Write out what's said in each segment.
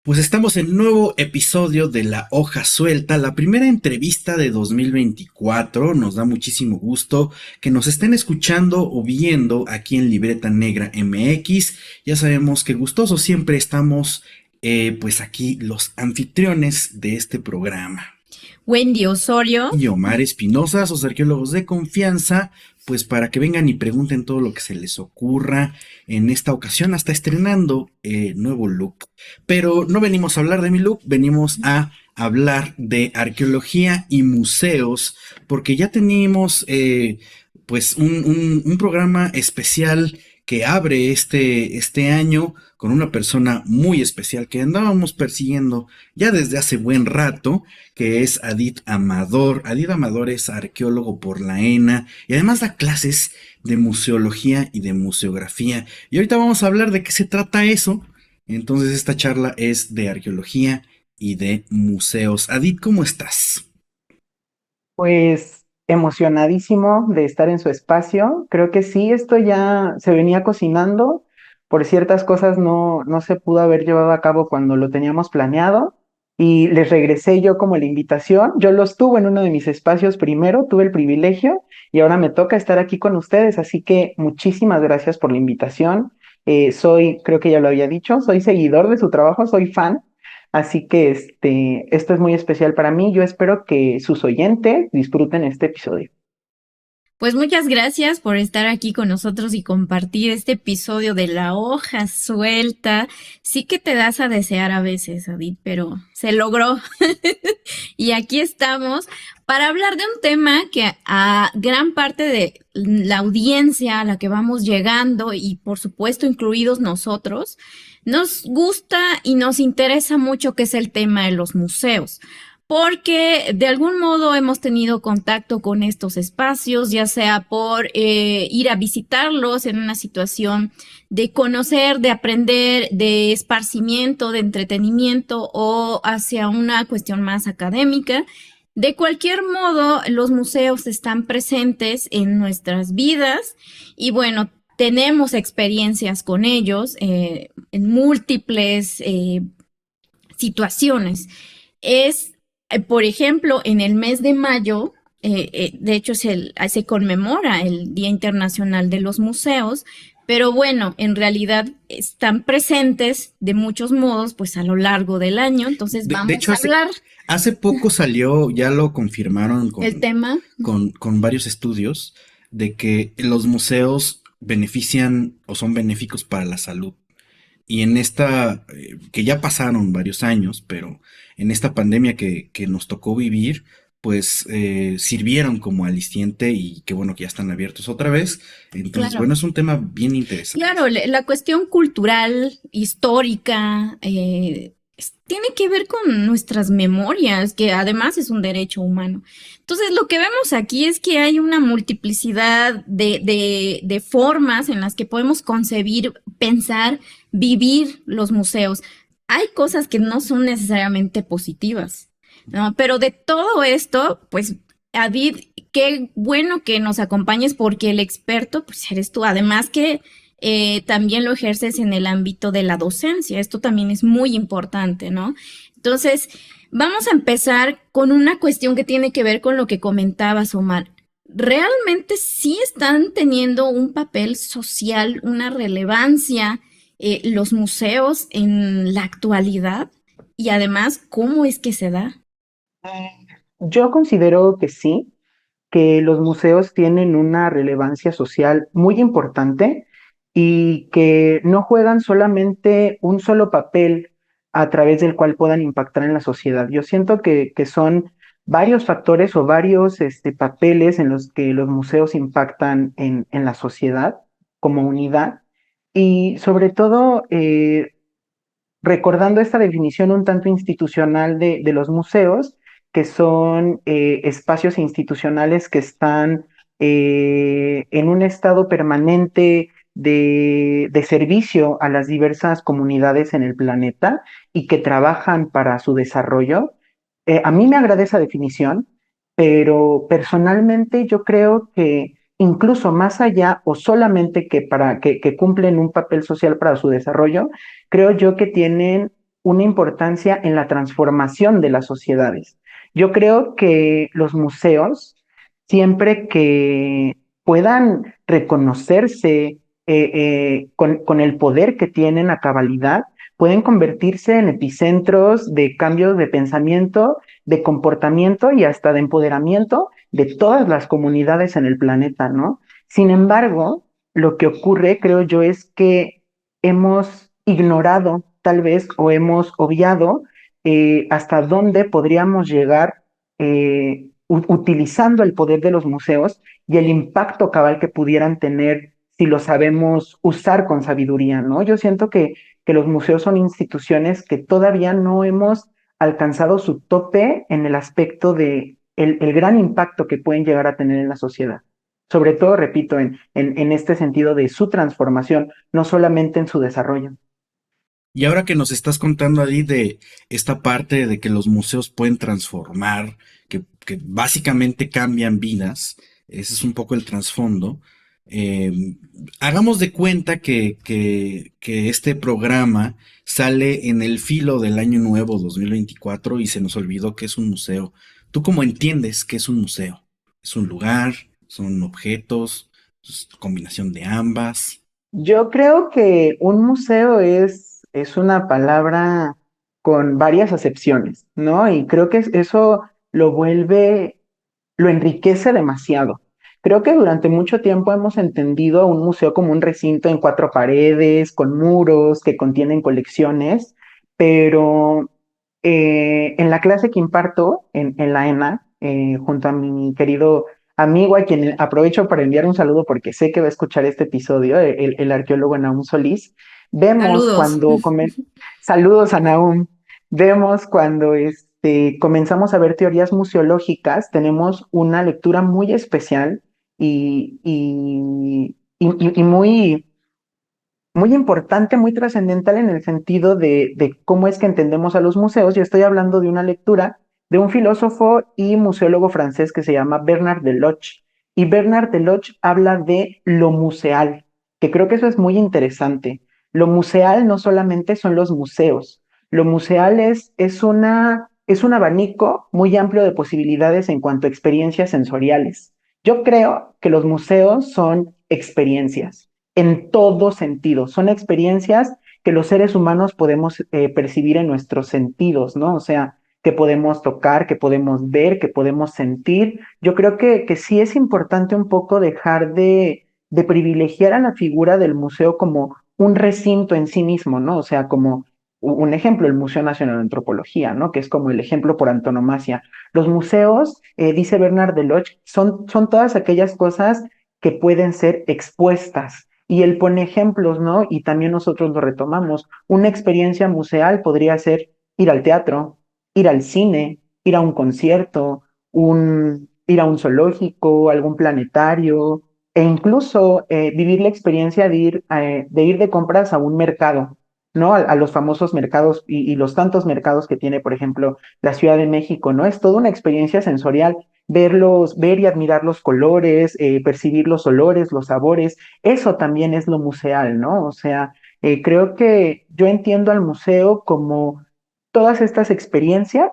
Pues estamos en nuevo episodio de La Hoja Suelta, la primera entrevista de 2024. Nos da muchísimo gusto que nos estén escuchando o viendo aquí en Libreta Negra MX. Ya sabemos que gustosos siempre estamos, pues aquí los anfitriones de este programa. Wendy Osorio. Y Omar Espinosa, sus arqueólogos de confianza, pues para que vengan y pregunten todo lo que se les ocurra. En esta ocasión hasta estrenando nuevo look. Pero no venimos a hablar de mi look, venimos a hablar de arqueología y museos, porque ya teníamos pues un programa especial que abre este año con una persona muy especial que andábamos persiguiendo ya desde hace buen rato, que es Adit Amador. Adit Amador es arqueólogo por la ENA y además da clases de museología y de museografía. Y ahorita vamos a hablar de qué se trata eso. Entonces esta charla es de arqueología y de museos. Adit, ¿cómo estás? Pues emocionadísimo de estar en su espacio. Creo que sí, esto ya se venía cocinando. Por ciertas cosas no se pudo haber llevado a cabo cuando lo teníamos planeado. Y les regresé yo como la invitación. Yo los tuve en uno de mis espacios primero, tuve el privilegio y ahora me toca estar aquí con ustedes. Así que muchísimas gracias por la invitación. Creo que ya lo había dicho, soy seguidor de su trabajo, soy fan. Así que esto es muy especial para mí. Yo espero que sus oyentes disfruten este episodio. Pues muchas gracias por estar aquí con nosotros y compartir este episodio de La Hoja Suelta. Sí que te das a desear a veces, Adit, pero se logró. Y aquí estamos para hablar de un tema que a gran parte de la audiencia a la que vamos llegando y por supuesto incluidos nosotros, nos gusta y nos interesa mucho, que es el tema de los museos, porque de algún modo hemos tenido contacto con estos espacios, ya sea por ir a visitarlos en una situación de conocer, de aprender, de esparcimiento, de entretenimiento o hacia una cuestión más académica. De cualquier modo, los museos están presentes en nuestras vidas y bueno, tenemos experiencias con ellos en múltiples situaciones. Es por ejemplo, en el mes de mayo, de hecho se conmemora el Día Internacional de los Museos, pero bueno, en realidad están presentes de muchos modos, pues a lo largo del año. Entonces De vamos hecho, a hablar hace poco salió, ya lo confirmaron del tema. con varios estudios, de que los museos benefician o son benéficos para la salud. Y en esta, que ya pasaron varios años, pero en esta pandemia que nos tocó vivir, pues sirvieron como aliciente y qué bueno que ya están abiertos otra vez. Entonces, Claro. bueno, es un tema bien interesante. Claro, la cuestión cultural, histórica, tiene que ver con nuestras memorias, que además es un derecho humano. Entonces, lo que vemos aquí es que hay una multiplicidad de formas en las que podemos concebir, pensar, vivir los museos. Hay cosas que no son necesariamente positivas, ¿no? Pero de todo esto, pues, Adid, qué bueno que nos acompañes porque el experto, pues, eres tú. Además que también lo ejerces en el ámbito de la docencia. Esto también es muy importante, ¿no? Entonces, vamos a empezar con una cuestión que tiene que ver con lo que comentabas, Omar. ¿Realmente sí están teniendo un papel social, una relevancia los museos en la actualidad? Y además, ¿cómo es que se da? Yo considero que sí, que los museos tienen una relevancia social muy importante y que no juegan solamente un solo papel a través del cual puedan impactar en la sociedad. Yo siento que son varios factores o varios papeles en los que los museos impactan en la sociedad como unidad y sobre todo recordando esta definición un tanto institucional de los museos, que son espacios institucionales que están en un estado permanente de servicio a las diversas comunidades en el planeta y que trabajan para su desarrollo. A mí me agrada esa definición, pero personalmente yo creo que incluso más allá o solamente que cumplen un papel social para su desarrollo, creo yo que tienen una importancia en la transformación de las sociedades. Yo creo que los museos, siempre que puedan reconocerse con el poder que tienen a cabalidad, pueden convertirse en epicentros de cambios de pensamiento, de comportamiento y hasta de empoderamiento de todas las comunidades en el planeta, ¿no? Sin embargo, lo que ocurre, creo yo, es que hemos ignorado tal vez o hemos obviado hasta dónde podríamos llegar utilizando el poder de los museos y el impacto cabal que pudieran tener si lo sabemos usar con sabiduría, ¿no? Yo siento que los museos son instituciones que todavía no hemos alcanzado su tope en el aspecto de el gran impacto que pueden llegar a tener en la sociedad. Sobre todo, repito, en este sentido de su transformación, no solamente en su desarrollo. Y ahora que nos estás contando ahí de esta parte de que los museos pueden transformar, que básicamente cambian vidas, ese es un poco el trasfondo. Hagamos de cuenta que este programa sale en el filo del año nuevo 2024 y se nos olvidó que es un museo. ¿Tú cómo entiendes que es un museo? ¿Es un lugar? ¿Son objetos? ¿Es combinación de ambas? Yo creo que un museo es una palabra con varias acepciones, ¿no? Y creo que eso lo vuelve, lo enriquece demasiado. Creo que durante mucho tiempo hemos entendido un museo como un recinto en cuatro paredes, con muros que contienen colecciones, pero en la clase que imparto en la ENA, junto a mi querido amigo, a quien aprovecho para enviar un saludo porque sé que va a escuchar este episodio, el arqueólogo Nahum Solís, vemos Saludos. cuando saludos a Nahum, vemos cuando comenzamos a ver teorías museológicas, tenemos una lectura muy especial y muy muy importante, muy trascendental en el sentido de cómo es que entendemos a los museos. Yo estoy hablando de una lectura de un filósofo y museólogo francés que se llama Bernard Deloche. Y Bernard Deloche habla de lo museal, que creo que eso es muy interesante. Lo museal no solamente son los museos, lo museal es un abanico muy amplio de posibilidades en cuanto a experiencias sensoriales. Yo creo que los museos son experiencias en todo sentido. Son experiencias que los seres humanos podemos percibir en nuestros sentidos, ¿no? O sea, que podemos tocar, que podemos ver, que podemos sentir. Yo creo que sí es importante un poco dejar de privilegiar a la figura del museo como un recinto en sí mismo, ¿no? O sea, como un ejemplo, el Museo Nacional de Antropología, ¿no? Que es como el ejemplo por antonomasia. Los museos, dice Bernard Deloche, son todas aquellas cosas que pueden ser expuestas. Y él pone ejemplos, ¿no? Y también nosotros lo retomamos. Una experiencia museal podría ser ir al teatro, ir al cine, ir a un concierto, ir a un zoológico, algún planetario, e incluso vivir la experiencia de ir de compras a un mercado, ¿no? A los famosos mercados y los tantos mercados que tiene, por ejemplo, la Ciudad de México, ¿no? Es toda una experiencia sensorial ver y admirar los colores, percibir los olores, los sabores, eso también es lo museal, ¿no? O sea, creo que yo entiendo al museo como todas estas experiencias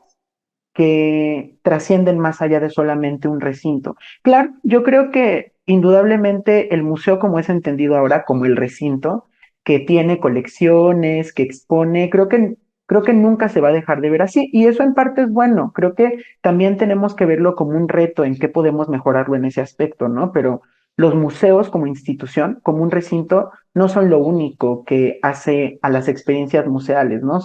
que trascienden más allá de solamente un recinto. Claro, yo creo que indudablemente el museo como es entendido ahora como el recinto, que tiene colecciones, que expone, creo que nunca se va a dejar de ver así y eso en parte es bueno. Creo que también tenemos que verlo como un reto en qué podemos mejorarlo en ese aspecto, ¿no? Pero los museos como institución, como un recinto, no son lo único que hace a las experiencias museales, ¿no?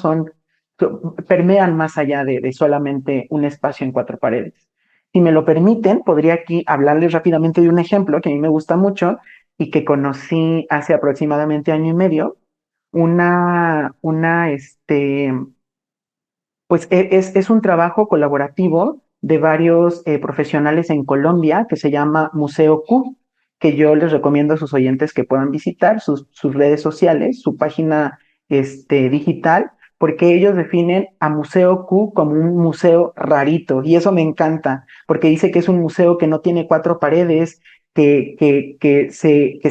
Permean más allá de solamente un espacio en cuatro paredes. Si me lo permiten, podría aquí hablarles rápidamente de un ejemplo que a mí me gusta mucho y que conocí hace aproximadamente año y medio. Una, pues es un trabajo colaborativo de varios profesionales en Colombia que se llama Museo Q, que yo les recomiendo a sus oyentes que puedan visitar sus redes sociales, su página digital, porque ellos definen a Museo Q como un museo rarito, y eso me encanta, porque dice que es un museo que no tiene cuatro paredes, que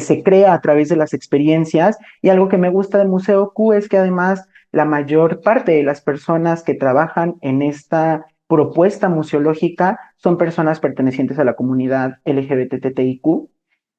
se crea a través de las experiencias, y algo que me gusta del Museo Q es que además la mayor parte de las personas que trabajan en esta propuesta museológica son personas pertenecientes a la comunidad LGBTTIQ,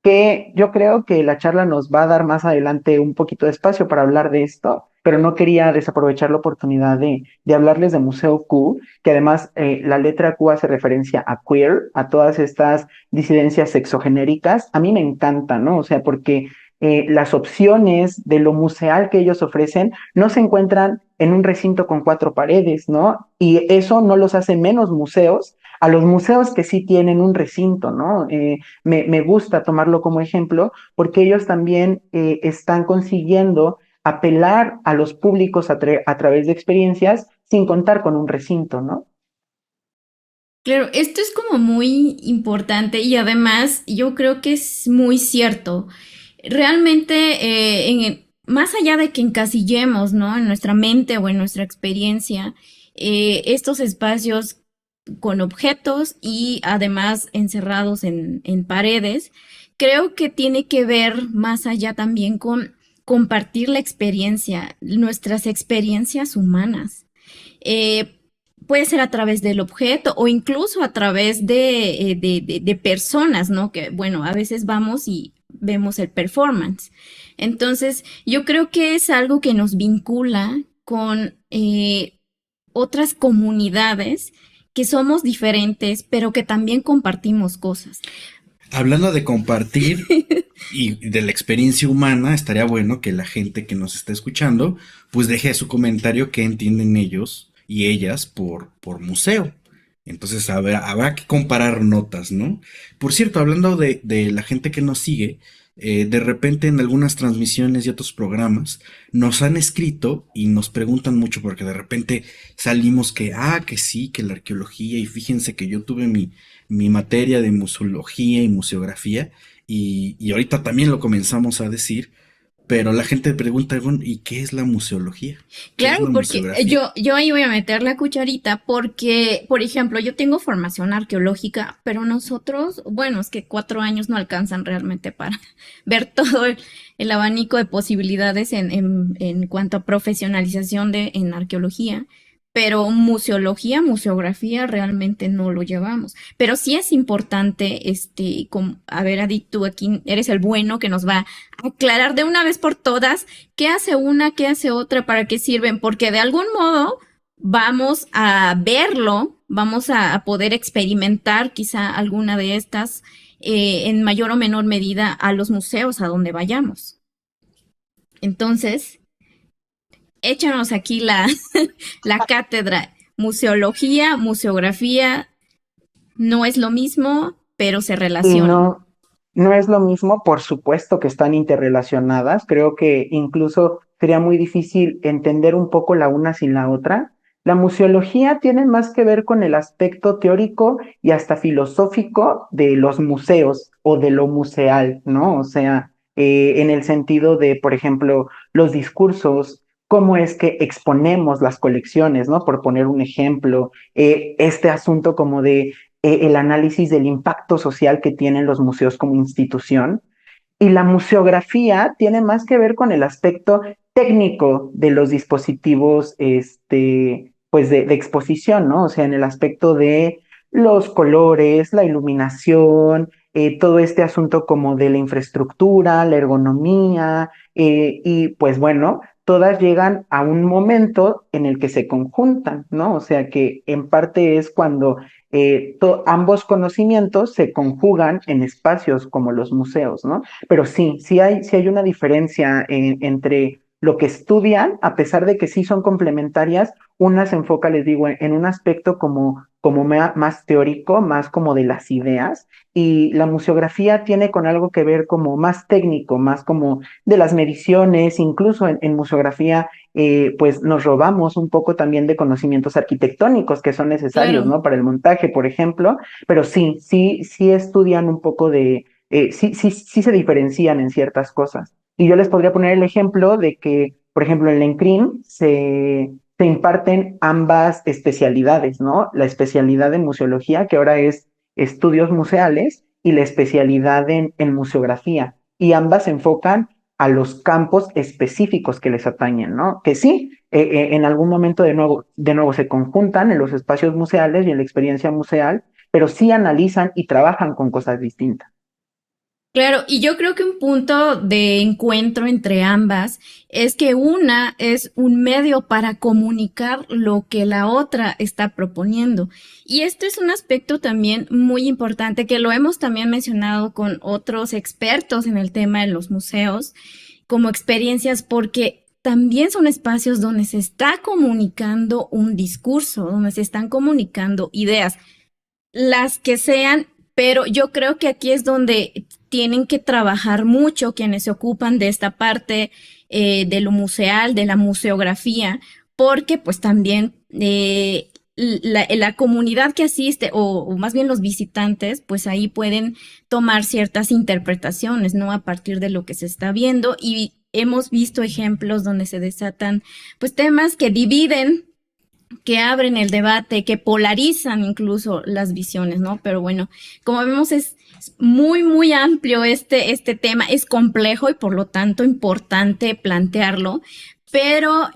que yo creo que la charla nos va a dar más adelante un poquito de espacio para hablar de esto, pero no quería desaprovechar la oportunidad de hablarles de Museo Q, que además la letra Q hace referencia a queer, a todas estas disidencias sexogenéricas. A mí me encanta, ¿no? O sea, porque las opciones de lo museal que ellos ofrecen no se encuentran en un recinto con cuatro paredes, ¿no? Y eso no los hace menos museos a los museos que sí tienen un recinto, ¿no? Me gusta tomarlo como ejemplo porque ellos también están consiguiendo apelar a los públicos a través de experiencias sin contar con un recinto, ¿no? Claro, esto es como muy importante y además yo creo que es muy cierto. Realmente, más allá de que encasillemos, ¿no? En nuestra mente o en nuestra experiencia, estos espacios con objetos y además encerrados en paredes, creo que tiene que ver más allá también con compartir la experiencia, nuestras experiencias humanas. Eh, Puede ser a través del objeto o incluso a través de personas, ¿no? Que, bueno, a veces vamos y vemos el performance. Entonces, yo creo que es algo que nos vincula con otras comunidades que somos diferentes, pero que también compartimos cosas. Hablando de compartir y de la experiencia humana, estaría bueno que la gente que nos está escuchando, pues deje su comentario qué entienden ellos y ellas por museo. Entonces habrá que comparar notas, ¿no? Por cierto, hablando de la gente que nos sigue, de repente en algunas transmisiones y otros programas nos han escrito y nos preguntan mucho porque de repente salimos que sí, que la arqueología y fíjense que yo tuve mi materia de museología y museografía y ahorita también lo comenzamos a decir, pero la gente pregunta, bueno, ¿y qué es la museología? ¿Qué es Claro, la porque museografía? yo ahí voy a meter la cucharita porque, por ejemplo, yo tengo formación arqueológica, pero nosotros, bueno, es que 4 años no alcanzan realmente para ver todo el abanico de posibilidades en cuanto a profesionalización en arqueología. Pero museología, museografía realmente no lo llevamos. Pero sí es importante, a ver, Adi, tú aquí eres el bueno que nos va a aclarar de una vez por todas qué hace una, qué hace otra, para qué sirven, porque de algún modo vamos a verlo, vamos a poder experimentar quizá alguna de estas en mayor o menor medida a los museos a donde vayamos. Entonces, échanos aquí la cátedra. Museología, museografía, no es lo mismo, pero se Y relacionan. no, no es lo mismo, por supuesto que están interrelacionadas. Creo que incluso sería muy difícil entender un poco la una sin la otra. La museología tiene más que ver con el aspecto teórico y hasta filosófico de los museos o de lo museal, ¿no? O sea, en el sentido de, por ejemplo, los discursos, cómo es que exponemos las colecciones, ¿no? Por poner un ejemplo, este asunto como de el análisis del impacto social que tienen los museos como institución. Y la museografía tiene más que ver con el aspecto técnico de los dispositivos, pues de exposición, ¿no? O sea, en el aspecto de los colores, la iluminación, todo este asunto como de la infraestructura, la ergonomía, y pues bueno, todas llegan a un momento en el que se conjuntan, ¿no? O sea que en parte es cuando ambos conocimientos se conjugan en espacios como los museos, ¿no? Pero sí, sí hay una diferencia entre lo que estudian, a pesar de que sí son complementarias, una se enfoca, les digo, en un aspecto como más teórico, más como de las ideas, y la museografía tiene con algo que ver como más técnico, más como de las mediciones, incluso en museografía pues nos robamos un poco también de conocimientos arquitectónicos que son necesarios, Claro. ¿no? Para el montaje, por ejemplo, pero sí estudian un poco sí se diferencian en ciertas cosas. Y yo les podría poner el ejemplo de que, por ejemplo, en la ENCRIM se imparten ambas especialidades, ¿no? La especialidad en museología, que ahora es estudios museales, y la especialidad en museografía. Y ambas se enfocan a los campos específicos que les atañen, ¿no? Que sí, en algún momento de nuevo se conjuntan en los espacios museales y en la experiencia museal, pero sí analizan y trabajan con cosas distintas. Claro, y yo creo que un punto de encuentro entre ambas es que una es un medio para comunicar lo que la otra está proponiendo. Y esto es un aspecto también muy importante que lo hemos también mencionado con otros expertos en el tema de los museos como experiencias porque también son espacios donde se está comunicando un discurso, donde se están comunicando ideas las que sean, pero yo creo que aquí es donde tienen que trabajar mucho quienes se ocupan de esta parte de lo museal, de la museografía, porque pues también la comunidad que asiste, o más bien los visitantes, pues ahí pueden tomar ciertas interpretaciones, ¿no? A partir de lo que se está viendo y hemos visto ejemplos donde se desatan pues temas que dividen, que abren el debate, que polarizan incluso las visiones, ¿no? Pero bueno, como vemos es muy, muy amplio este tema, es complejo y por lo tanto importante plantearlo, pero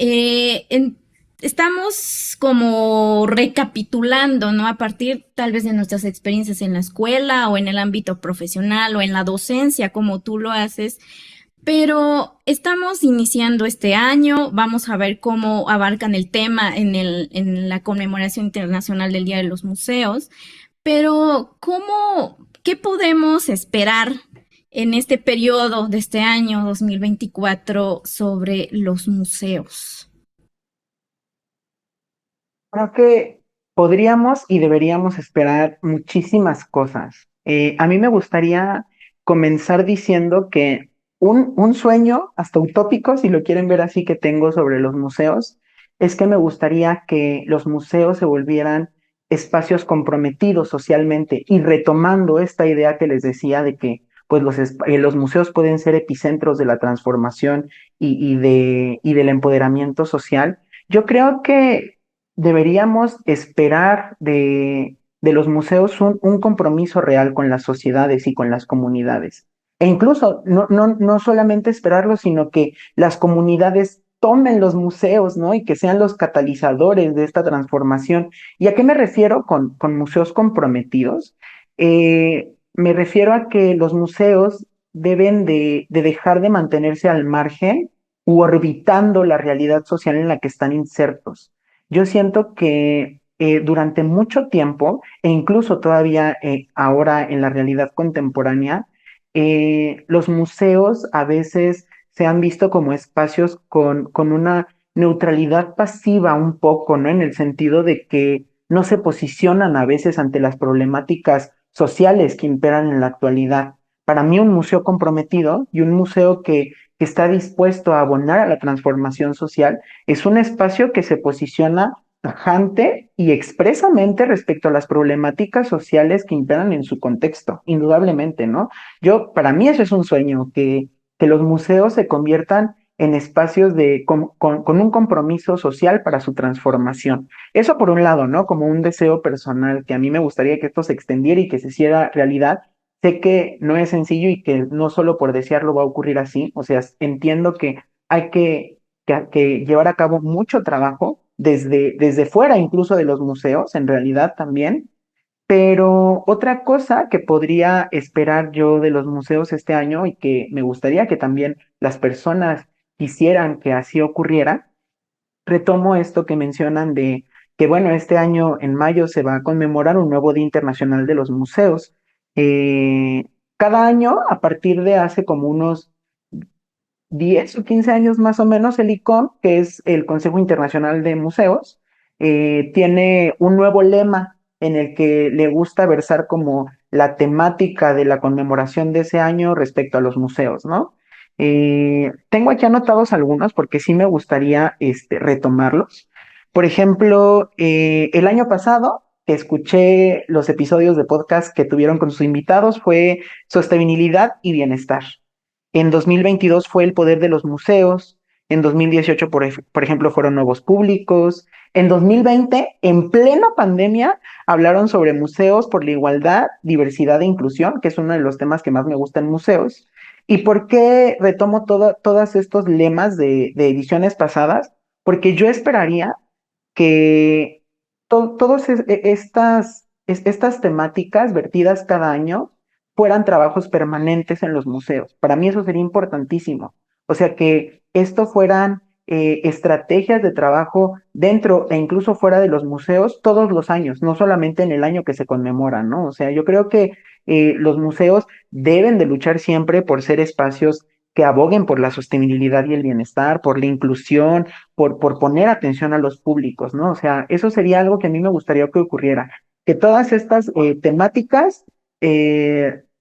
estamos como recapitulando, ¿no? A partir tal vez de nuestras experiencias en la escuela o en el ámbito profesional o en la docencia, como tú lo haces, pero estamos iniciando este año, vamos a ver cómo abarcan el tema en la conmemoración internacional del Día de los Museos, pero ¿qué podemos esperar en este periodo de este año 2024 sobre los museos? Creo que podríamos y deberíamos esperar muchísimas cosas. A mí me gustaría comenzar diciendo que un sueño, hasta utópico, si lo quieren ver así, que tengo sobre los museos, es que me gustaría que los museos se volvieran espacios comprometidos socialmente y retomando esta idea que les decía de que pues los museos pueden ser epicentros de la transformación y del empoderamiento social. Yo creo que deberíamos esperar de los museos un compromiso real con las sociedades y con las comunidades. E incluso no solamente esperarlo, sino que las comunidades tomen los museos, ¿no? Y que sean los catalizadores de esta transformación. ¿Y a qué me refiero con museos comprometidos? Me refiero a que los museos deben de dejar de mantenerse al margen u orbitando la realidad social en la que están insertos. Yo siento que durante mucho tiempo, e incluso todavía ahora en la realidad contemporánea, los museos a veces se han visto como espacios con una neutralidad pasiva un poco, ¿no? En el sentido de que no se posicionan a veces ante las problemáticas sociales que imperan en la actualidad. Para mí, un museo comprometido y un museo que está dispuesto a abonar a la transformación social es un espacio que se posiciona tajante y expresamente respecto a las problemáticas sociales que imperan en su contexto, indudablemente, ¿no? Para mí eso es un sueño, que los museos se conviertan en espacios con un compromiso social para su transformación. Eso por un lado, ¿no? Como un deseo personal, que a mí me gustaría que esto se extendiera y que se hiciera realidad. Sé que no es sencillo y que no solo por desearlo va a ocurrir así, o sea, entiendo que hay que llevar a cabo mucho trabajo desde fuera incluso de los museos, en realidad también, pero otra cosa que podría esperar yo de los museos este año y que me gustaría que también las personas quisieran que así ocurriera, retomo esto que mencionan de que, bueno, este año en mayo se va a conmemorar un nuevo Día Internacional de los Museos. Eh, Cada año, a partir de hace como unos 10 o 15 años más o menos, el ICOM, que es el Consejo Internacional de Museos, tiene un nuevo lema en el que le gusta versar como la temática de la conmemoración de ese año respecto a los museos, ¿no? Tengo aquí anotados algunos porque sí me gustaría retomarlos. Por ejemplo, el año pasado que escuché los episodios de podcast que tuvieron con sus invitados fue sostenibilidad y bienestar. En 2022 fue el poder de los museos. En 2018, por ejemplo, fueron nuevos públicos. En 2020, en plena pandemia, hablaron sobre museos por la igualdad, diversidad e inclusión, que es uno de los temas que más me gusta en museos. ¿Y por qué retomo todos estos lemas de ediciones pasadas? Porque yo esperaría que todas estas temáticas vertidas cada año fueran trabajos permanentes en los museos. Para mí eso sería importantísimo. O sea, que esto fueran estrategias de trabajo dentro e incluso fuera de los museos todos los años, no solamente en el año que se conmemora, ¿no? O sea, yo creo que los museos deben de luchar siempre por ser espacios que aboguen por la sostenibilidad y el bienestar, por la inclusión, por poner atención a los públicos, ¿no? O sea, eso sería algo que a mí me gustaría que ocurriera, que todas estas temáticas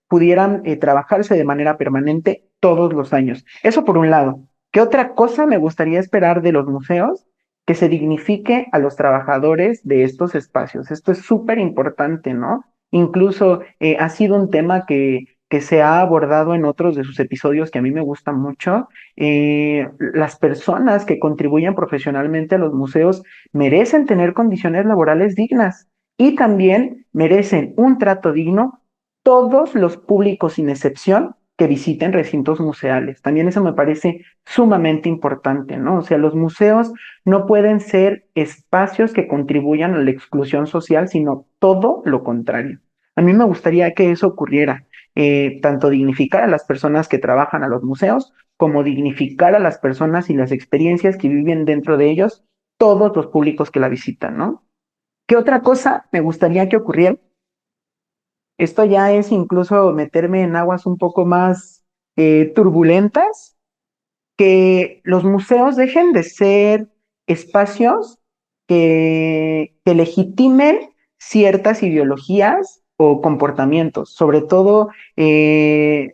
pudieran trabajarse de manera permanente todos los años. Eso por un lado. ¿Qué otra cosa me gustaría esperar de los museos? Que se dignifique a los trabajadores de estos espacios. Esto es súper importante, ¿no? Incluso ha sido un tema que se ha abordado en otros de sus episodios que a mí me gustan mucho. Las personas que contribuyen profesionalmente a los museos merecen tener condiciones laborales dignas y también merecen un trato digno todos los públicos sin excepción que visiten recintos museales. También eso me parece sumamente importante, ¿no? O sea, los museos no pueden ser espacios que contribuyan a la exclusión social, sino todo lo contrario. A mí me gustaría que eso ocurriera, tanto dignificar a las personas que trabajan a los museos, como dignificar a las personas y las experiencias que viven dentro de ellos, todos los públicos que la visitan, ¿no? ¿Qué otra cosa me gustaría que ocurriera? Esto ya es incluso meterme en aguas un poco más turbulentas, que los museos dejen de ser espacios que legitimen ciertas ideologías o comportamientos, sobre todo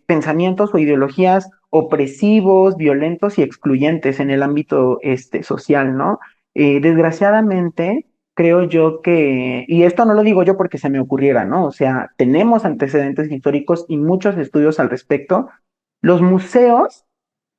pensamientos o ideologías opresivos, violentos y excluyentes en el ámbito social, ¿no? Desgraciadamente, creo yo que, y esto no lo digo yo porque se me ocurriera, ¿no? O sea, tenemos antecedentes históricos y muchos estudios al respecto. Los museos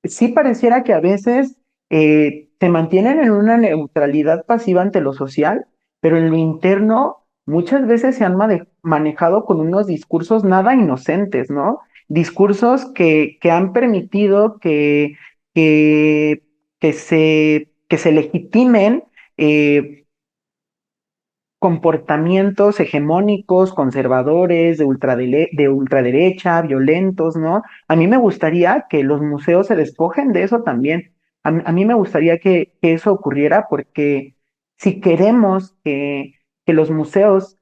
sí pareciera que a veces se mantienen en una neutralidad pasiva ante lo social, pero en lo interno muchas veces se han manejado con unos discursos nada inocentes, ¿no? Discursos que han permitido que, que se legitimen eh, comportamientos hegemónicos, conservadores, de ultraderecha, violentos, ¿no? A mí me gustaría que los museos se despojen de eso también. A mí me gustaría que eso ocurriera porque si queremos que los museos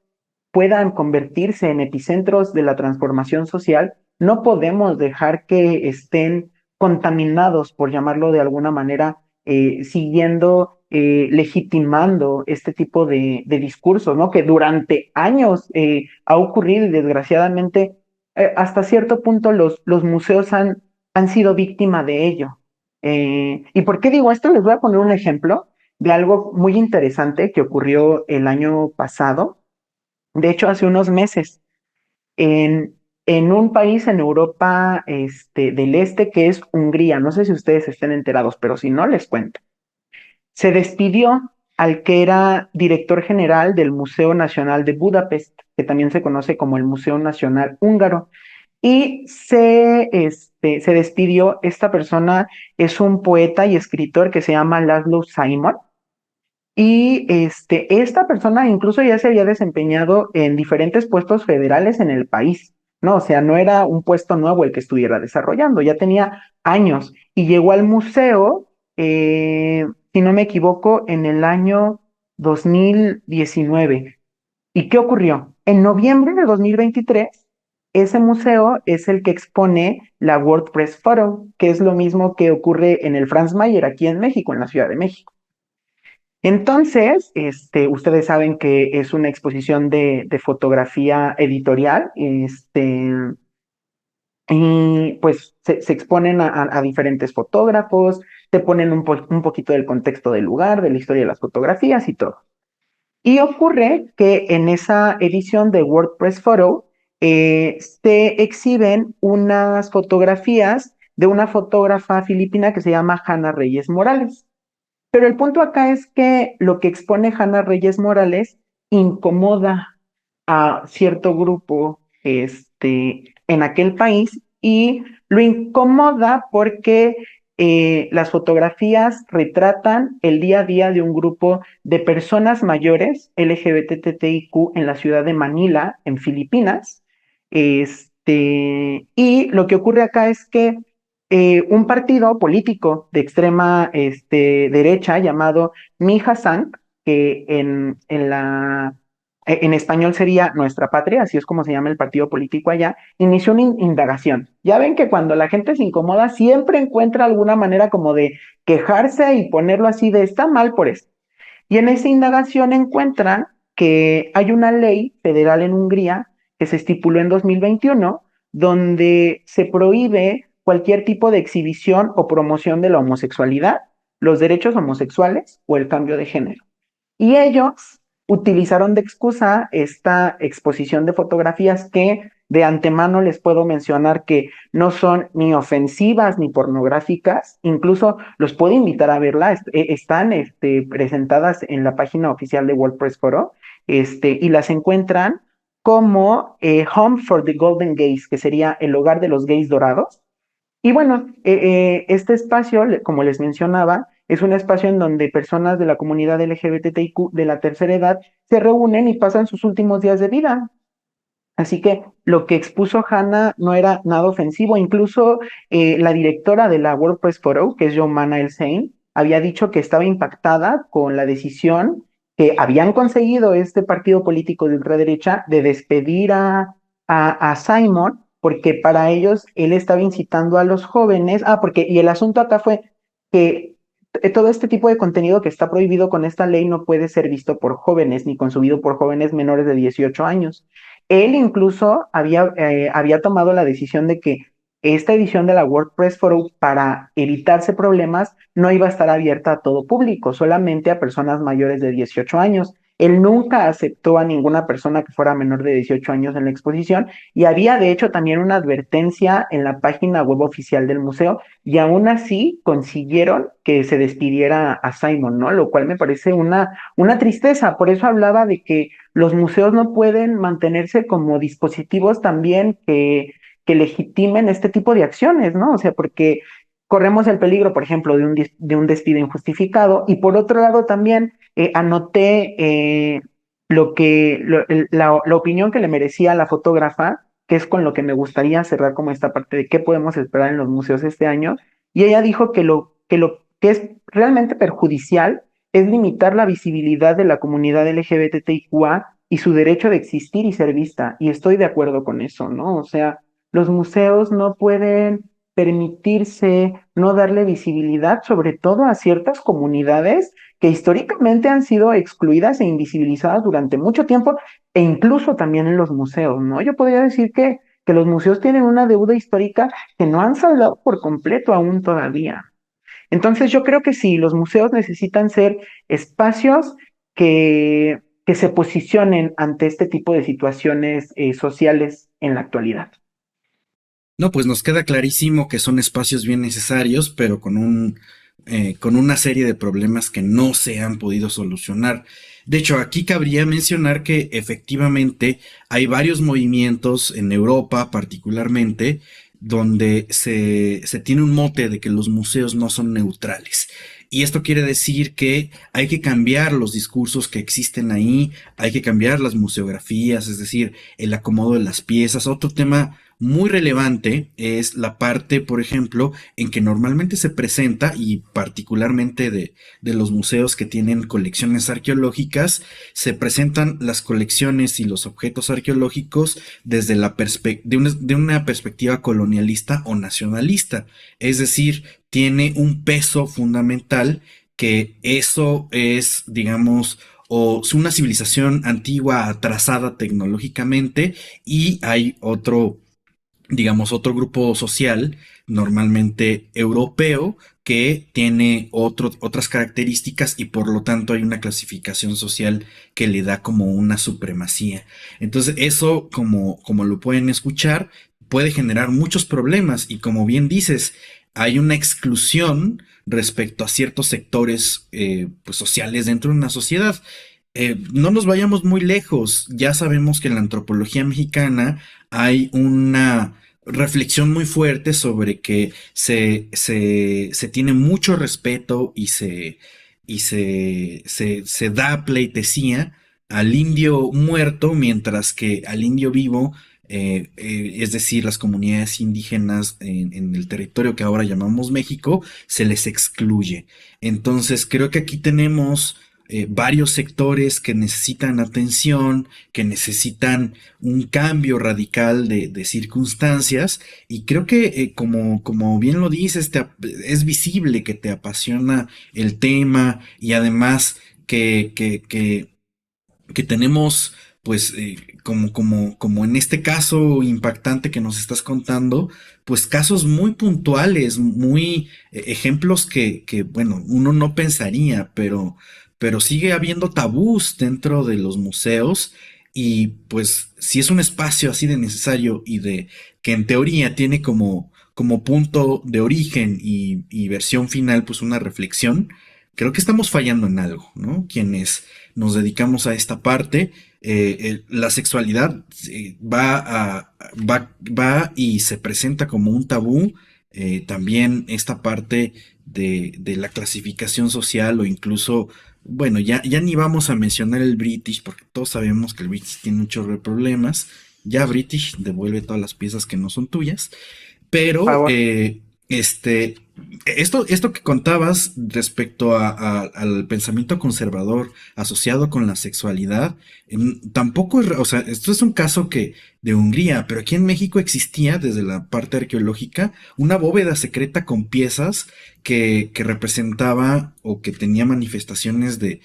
puedan convertirse en epicentros de la transformación social, no podemos dejar que estén contaminados, por llamarlo de alguna manera, siguiendo, legitimando este tipo de discursos, ¿no? Que durante años ha ocurrido y desgraciadamente hasta cierto punto los museos han sido víctima de ello. ¿Y por qué digo esto? Les voy a poner un ejemplo de algo muy interesante que ocurrió el año pasado, de hecho, hace unos meses, en, en un país en Europa del Este que es Hungría. No sé si ustedes estén enterados, pero si no, les cuento. Se despidió al que era director general del Museo Nacional de Budapest, que también se conoce como el Museo Nacional Húngaro. Y se despidió, esta persona es un poeta y escritor que se llama Laszlo Simon, y esta persona incluso ya se había desempeñado en diferentes puestos federales en el país, ¿no? O sea, no era un puesto nuevo el que estuviera desarrollando, ya tenía años y llegó al museo, si no me equivoco, en el año 2019. ¿Y qué ocurrió? En noviembre de 2023, ese museo es el que expone la WordPress Photo, que es lo mismo que ocurre en el Franz Mayer aquí en México, en la Ciudad de México. Entonces, ustedes saben que es una exposición de fotografía editorial, y pues se exponen a diferentes fotógrafos, te ponen un poquito del contexto del lugar, de la historia de las fotografías y todo. Y ocurre que en esa edición de WordPress Photo se exhiben unas fotografías de una fotógrafa filipina que se llama Hannah Reyes Morales. Pero el punto acá es que lo que expone Hannah Reyes Morales incomoda a cierto grupo en aquel país y lo incomoda porque las fotografías retratan el día a día de un grupo de personas mayores LGBTTIQ en la ciudad de Manila, en Filipinas. Y lo que ocurre acá es que un partido político de extrema derecha llamado Mija Sang, que en español sería Nuestra Patria, así es como se llama el partido político allá, inició una indagación. Ya ven que cuando la gente se incomoda siempre encuentra alguna manera como de quejarse y ponerlo así de está mal por esto. Y en esa indagación encuentran que hay una ley federal en Hungría que se estipuló en 2021 donde se prohíbe cualquier tipo de exhibición o promoción de la homosexualidad, los derechos homosexuales o el cambio de género. Y ellos utilizaron de excusa esta exposición de fotografías que de antemano les puedo mencionar que no son ni ofensivas ni pornográficas, incluso los puedo invitar a verla, están presentadas en la página oficial de WordPress Foro, y las encuentran como Home for the Golden Gays, que sería el hogar de los gays dorados. Y bueno, este espacio, como les mencionaba, es un espacio en donde personas de la comunidad LGBTIQ de la tercera edad se reúnen y pasan sus últimos días de vida. Así que lo que expuso Hannah no era nada ofensivo. Incluso la directora de la WordPress Photo, que es Jomana El-Sein, había dicho que estaba impactada con la decisión que habían conseguido este partido político de ultraderecha de despedir a Simon, porque para ellos él estaba incitando a los jóvenes. Y el asunto acá fue que todo este tipo de contenido que está prohibido con esta ley no puede ser visto por jóvenes ni consumido por jóvenes menores de 18 años. Él incluso había tomado la decisión de que esta edición de la WordPress Forum, para evitarse problemas, no iba a estar abierta a todo público, solamente a personas mayores de 18 años. Él nunca aceptó a ninguna persona que fuera menor de 18 años en la exposición y había de hecho también una advertencia en la página web oficial del museo y aún así consiguieron que se despidiera a Simon, ¿no? Lo cual me parece una tristeza. Por eso hablaba de que los museos no pueden mantenerse como dispositivos también que legitimen este tipo de acciones, ¿no? O sea, porque corremos el peligro, por ejemplo, de un despido injustificado y por otro lado también anoté la opinión que le merecía a la fotógrafa, que es con lo que me gustaría cerrar como esta parte de qué podemos esperar en los museos este año, y ella dijo que es realmente perjudicial es limitar la visibilidad de la comunidad LGBTIQA y su derecho de existir y ser vista. Y estoy de acuerdo con eso, ¿no? O sea, los museos no pueden permitirse no darle visibilidad, sobre todo a ciertas comunidades que históricamente han sido excluidas e invisibilizadas durante mucho tiempo, e incluso también en los museos, ¿no? Yo podría decir que los museos tienen una deuda histórica que no han saldado por completo aún todavía. Entonces yo creo que sí, los museos necesitan ser espacios que se posicionen ante este tipo de situaciones sociales en la actualidad. No, pues nos queda clarísimo que son espacios bien necesarios, pero con una serie de problemas que no se han podido solucionar. De hecho, aquí cabría mencionar que efectivamente hay varios movimientos en Europa particularmente donde se tiene un mote de que los museos no son neutrales. Y esto quiere decir que hay que cambiar los discursos que existen ahí, hay que cambiar las museografías, es decir, el acomodo de las piezas. Otro tema muy relevante es la parte, por ejemplo, en que normalmente se presenta, y particularmente de los museos que tienen colecciones arqueológicas, se presentan las colecciones y los objetos arqueológicos desde de una perspectiva colonialista o nacionalista. Es decir, tiene un peso fundamental que eso es, digamos, o una civilización antigua atrasada tecnológicamente y hay otro, digamos, otro grupo social, normalmente europeo, que tiene otras características y por lo tanto hay una clasificación social que le da como una supremacía. Entonces eso, como lo pueden escuchar, puede generar muchos problemas y como bien dices, hay una exclusión respecto a ciertos sectores pues, sociales dentro de una sociedad. No nos vayamos muy lejos, ya sabemos que en la antropología mexicana hay una reflexión muy fuerte sobre que se tiene mucho respeto y se da pleitesía al indio muerto, mientras que al indio vivo, es decir, las comunidades indígenas en el territorio que ahora llamamos México, se les excluye. Entonces, creo que aquí tenemos varios sectores que necesitan atención, que necesitan un cambio radical de circunstancias, y creo que como bien lo dices, es visible que te apasiona el tema, y además que tenemos, pues, como en este caso impactante que nos estás contando, pues casos muy puntuales, muy ejemplos bueno, uno no pensaría, pero sigue habiendo tabús dentro de los museos. Y pues si es un espacio así de necesario y de que en teoría tiene como punto de origen y versión final, pues una reflexión, creo que estamos fallando en algo, ¿no? Quienes nos dedicamos a esta parte, la sexualidad va y se presenta como un tabú. También esta parte de la clasificación social, o incluso, bueno, ya ni vamos a mencionar el British, porque todos sabemos que el British tiene un chorro de problemas. Ya British devuelve todas las piezas que no son tuyas. Por Pero favor. esto que contabas respecto al pensamiento conservador asociado con la sexualidad, tampoco o sea, esto es un caso que de Hungría, pero aquí en México existía desde la parte arqueológica una bóveda secreta con piezas que representaba o que tenía manifestaciones de,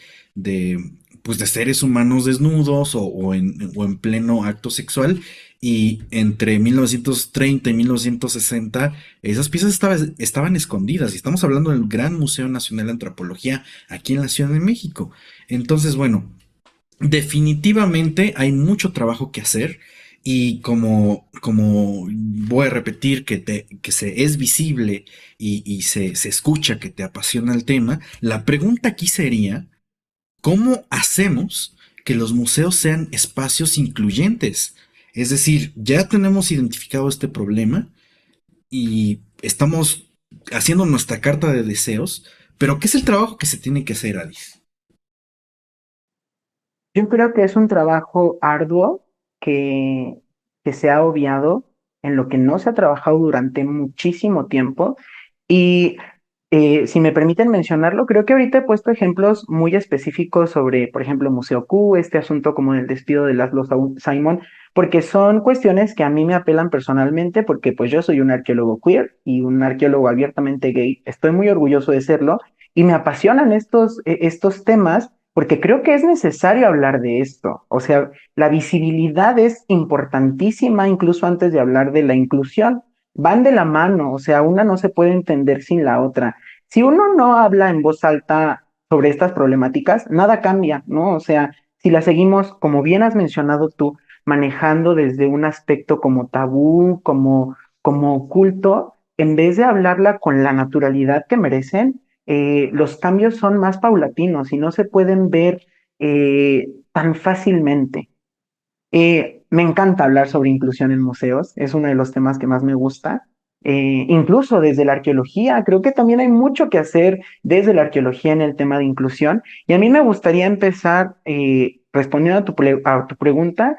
pues de seres humanos desnudos o en pleno acto sexual. Y entre 1930 y 1960, esas piezas estaban escondidas. Y estamos hablando del Gran Museo Nacional de Antropología aquí en la Ciudad de México. Entonces, bueno, definitivamente hay mucho trabajo que hacer. Y como voy a repetir que es visible y se escucha que te apasiona el tema, la pregunta aquí sería: ¿cómo hacemos que los museos sean espacios incluyentes? Es decir, ya tenemos identificado este problema y estamos haciendo nuestra carta de deseos, pero ¿qué es el trabajo que se tiene que hacer, Alice? Yo creo que es un trabajo arduo que, que se ha obviado, en lo que no se ha trabajado durante muchísimo tiempo. Y si me permiten mencionarlo, creo que ahorita he puesto ejemplos muy específicos sobre, por ejemplo, Museo Q, este asunto como el despido de Laszlo Simon, porque son cuestiones que a mí me apelan personalmente, porque pues yo soy un arqueólogo queer y un arqueólogo abiertamente gay, estoy muy orgulloso de serlo, y me apasionan estos temas porque creo que es necesario hablar de esto. O sea, la visibilidad es importantísima incluso antes de hablar de la inclusión. Van de la mano, o sea, una no se puede entender sin la otra. Si uno no habla en voz alta sobre estas problemáticas, nada cambia, ¿no? O sea, si la seguimos, como bien has mencionado tú, manejando desde un aspecto como tabú, como oculto, en vez de hablarla con la naturalidad que merecen, los cambios son más paulatinos y no se pueden ver tan fácilmente. Me encanta hablar sobre inclusión en museos, es uno de los temas que más me gusta. Incluso desde la arqueología, creo que también hay mucho que hacer desde la arqueología en el tema de inclusión. Y a mí me gustaría empezar respondiendo a tu pregunta,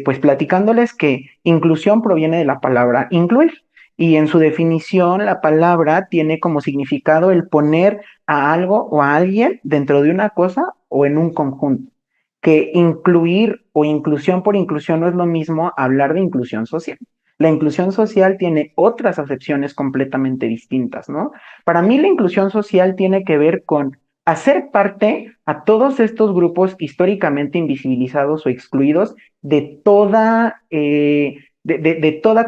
pues platicándoles que inclusión proviene de la palabra incluir. Y en su definición, la palabra tiene como significado el poner a algo o a alguien dentro de una cosa o en un conjunto, que incluir o inclusión por inclusión no es lo mismo hablar de inclusión social. La inclusión social tiene otras acepciones completamente distintas, ¿no? Para mí la inclusión social tiene que ver con hacer parte a todos estos grupos históricamente invisibilizados o excluidos de toda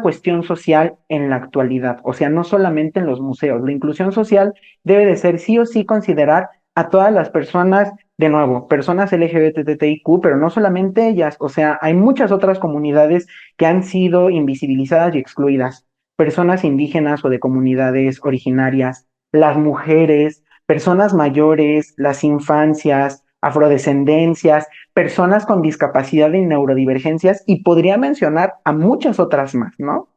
cuestión social en la actualidad. O sea, no solamente en los museos. La inclusión social debe de ser sí o sí considerar a todas las personas, de nuevo, personas LGBTTIQ, pero no solamente ellas, o sea, hay muchas otras comunidades que han sido invisibilizadas y excluidas, personas indígenas o de comunidades originarias, las mujeres, personas mayores, las infancias, afrodescendencias, personas con discapacidad y neurodivergencias, y podría mencionar a muchas otras más, ¿no?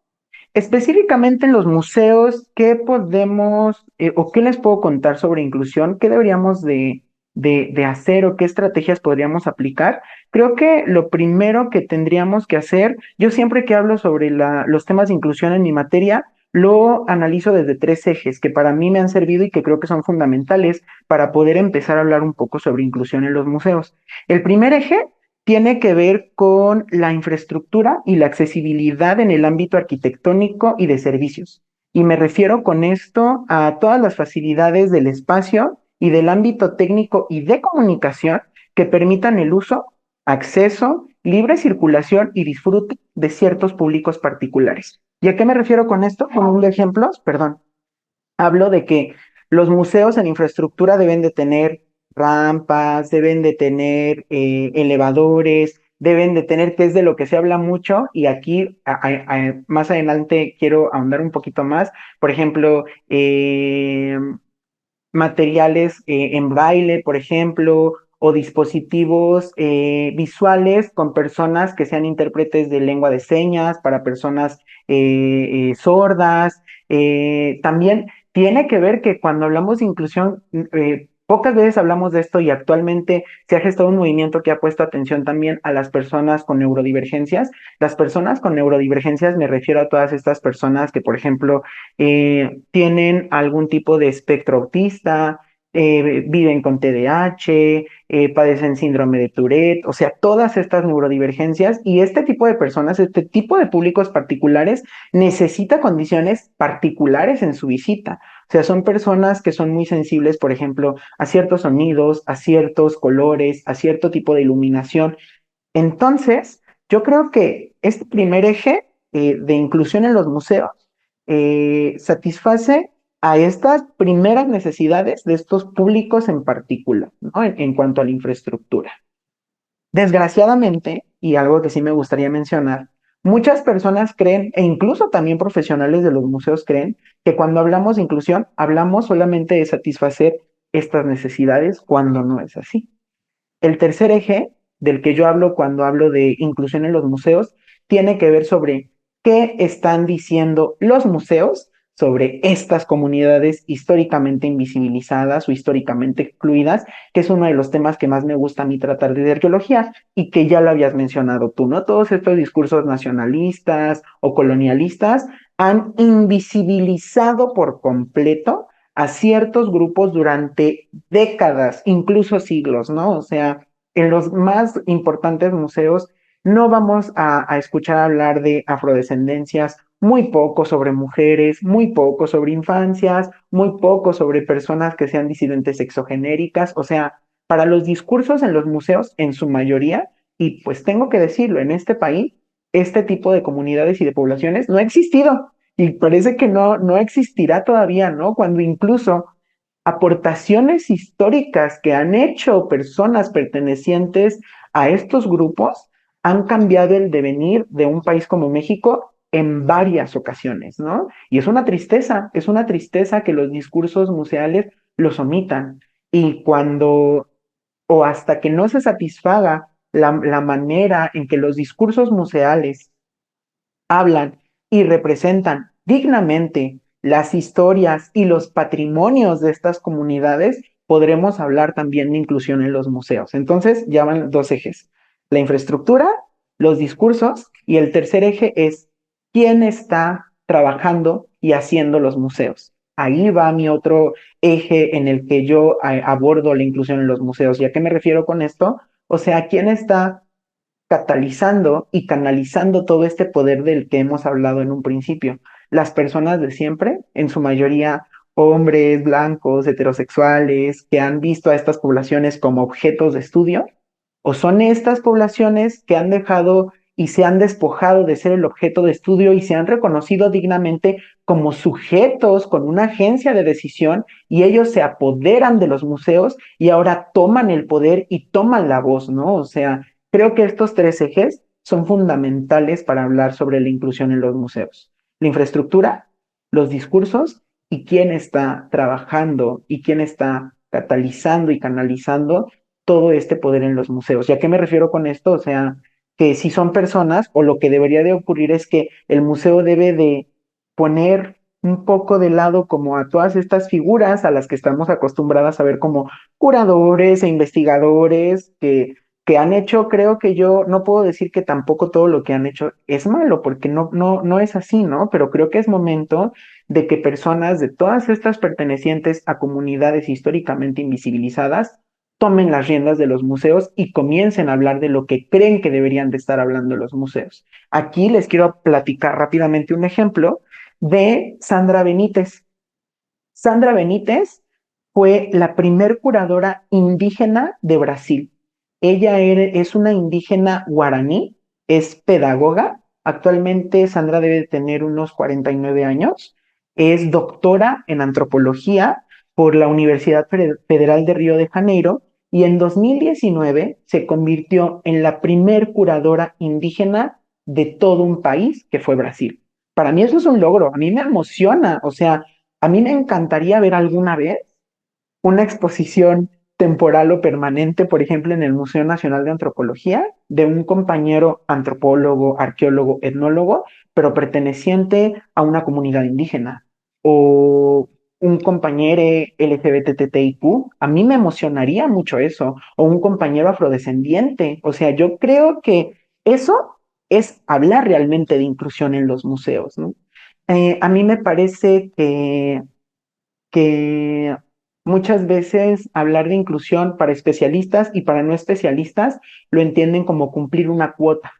Específicamente en los museos, ¿qué podemos o qué les puedo contar sobre inclusión? ¿Qué deberíamos de hacer o qué estrategias podríamos aplicar? Creo que lo primero que tendríamos que hacer, yo siempre que hablo sobre los temas de inclusión en mi materia, lo analizo desde tres ejes que para mí me han servido y que creo que son fundamentales para poder empezar a hablar un poco sobre inclusión en los museos. El primer eje tiene que ver con la infraestructura y la accesibilidad en el ámbito arquitectónico y de servicios. Y me refiero con esto a todas las facilidades del espacio y del ámbito técnico y de comunicación que permitan el uso, acceso, libre circulación y disfrute de ciertos públicos particulares. ¿Y a qué me refiero con esto? Con un ejemplo, perdón. Hablo de que los museos en infraestructura deben de tener rampas, deben de tener elevadores, deben de tener, que es de lo que se habla mucho, y aquí más adelante quiero ahondar un poquito más, por ejemplo, materiales en braille, por ejemplo, o dispositivos visuales con personas que sean intérpretes de lengua de señas, para personas sordas. También tiene que ver que cuando hablamos de inclusión, pocas veces hablamos de esto y actualmente se ha gestado un movimiento que ha puesto atención también a las personas con neurodivergencias. Las personas con neurodivergencias me refiero a todas estas personas que, por ejemplo, tienen algún tipo de espectro autista, viven con TDAH, padecen síndrome de Tourette, o sea, todas estas neurodivergencias y este tipo de personas, este tipo de públicos particulares necesita condiciones particulares en su visita. O sea, son personas que son muy sensibles, por ejemplo, a ciertos sonidos, a ciertos colores, a cierto tipo de iluminación. Entonces, yo creo que este primer eje de inclusión en los museos satisface a estas primeras necesidades de estos públicos en particular, ¿no? En cuanto a la infraestructura. Desgraciadamente, y algo que sí me gustaría mencionar, muchas personas creen, e incluso también profesionales de los museos creen, que cuando hablamos de inclusión, hablamos solamente de satisfacer estas necesidades cuando no es así. El tercer eje del que yo hablo cuando hablo de inclusión en los museos tiene que ver sobre qué están diciendo los museos sobre estas comunidades históricamente invisibilizadas o históricamente excluidas, que es uno de los temas que más me gusta a mí tratar de arqueología y que ya lo habías mencionado tú, ¿no? Todos estos discursos nacionalistas o colonialistas han invisibilizado por completo a ciertos grupos durante décadas, incluso siglos, ¿no? O sea, en los más importantes museos no vamos a escuchar hablar de afrodescendencias, muy poco sobre mujeres, muy poco sobre infancias, muy poco sobre personas que sean disidentes sexogenéricas, o sea, para los discursos en los museos, en su mayoría, y pues tengo que decirlo, en este país, este tipo de comunidades y de poblaciones no ha existido. Y parece que no existirá todavía, ¿no? Cuando incluso aportaciones históricas que han hecho personas pertenecientes a estos grupos han cambiado el devenir de un país como México en varias ocasiones, ¿no? Y es una tristeza que los discursos museales los omitan. Y cuando, o hasta que no se satisfaga la manera en que los discursos museales hablan y representan dignamente las historias y los patrimonios de estas comunidades, podremos hablar también de inclusión en los museos. Entonces, ya van dos ejes: la infraestructura, los discursos, y el tercer eje es quién está trabajando y haciendo los museos. Ahí va mi otro eje en el que yo abordo la inclusión en los museos. ¿Y a qué me refiero con esto? O sea, ¿quién está catalizando y canalizando todo este poder del que hemos hablado en un principio? Las personas de siempre, en su mayoría hombres blancos, heterosexuales, que han visto a estas poblaciones como objetos de estudio, o son estas poblaciones que han dejado y se han despojado de ser el objeto de estudio y se han reconocido dignamente como sujetos con una agencia de decisión, y ellos se apoderan de los museos y ahora toman el poder y toman la voz, ¿no? O sea, creo que estos tres ejes son fundamentales para hablar sobre la inclusión en los museos: la infraestructura, los discursos y quién está trabajando y quién está catalizando y canalizando todo este poder en los museos. ¿Y a qué me refiero con esto? O sea, que si son personas, o lo que debería de ocurrir es que el museo debe de poner un poco de lado como a todas estas figuras a las que estamos acostumbradas a ver como curadores e investigadores que han hecho, creo que yo no puedo decir que tampoco todo lo que han hecho es malo, porque no es así, ¿no? Pero creo que es momento de que personas de todas estas pertenecientes a comunidades históricamente invisibilizadas tomen las riendas de los museos y comiencen a hablar de lo que creen que deberían de estar hablando los museos. Aquí les quiero platicar rápidamente un ejemplo de Sandra Benítez. Sandra Benítez fue la primer curadora indígena de Brasil. Es una indígena guaraní, es pedagoga. Actualmente Sandra debe tener unos 49 años. Es doctora en antropología por la Universidad Federal de Río de Janeiro y en 2019 se convirtió en la primer curadora indígena de todo un país que fue Brasil. Para mí eso es un logro, a mí me emociona, o sea, a mí me encantaría ver alguna vez una exposición temporal o permanente, por ejemplo, en el Museo Nacional de Antropología, de un compañero antropólogo, arqueólogo, etnólogo, pero perteneciente a una comunidad indígena, o un compañero LGBTTIQ. A mí me emocionaría mucho eso, o un compañero afrodescendiente. O sea, yo creo que eso es hablar realmente de inclusión en los museos, ¿no? A mí me parece que muchas veces hablar de inclusión para especialistas y para no especialistas lo entienden como cumplir una cuota.